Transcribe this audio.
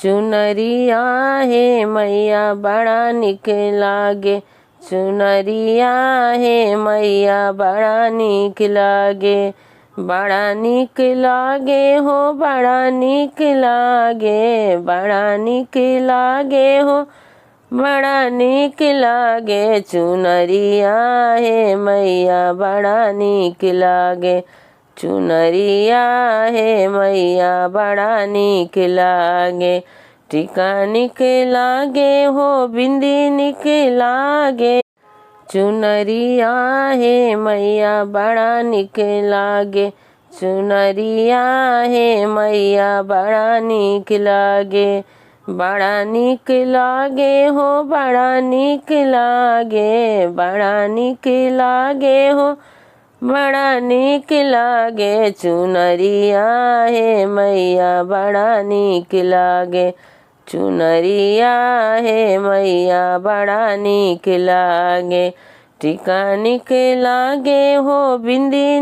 चुनरिया हे मैया बड़ा निक लागे, चुनरिया हे मैया बड़ा निक लागे, बड़ा निक लागे हो बड़ा निक लागे, बड़ा निक लागे हो बड़ा निक लागे। चुनरिया हे मैया बड़ा निक लागे, चुनरिया हे मैया बड़ा निक लागे। टीका निक लागे हो बिंदी निक लागे, चुनरिया हे मैया बड़ा निक लागे, चुनरिया हे मैया बड़ा निक लागे, बड़ा निक लागे हो बड़ा निक लागे, बड़ा निक लागे हो बड़ा निक लागे। चुनरिया हे मैया बड़ा निक लागे, चुनरिया हे मैया बड़ा निक लागे। टीका निक लागे हो बिंदी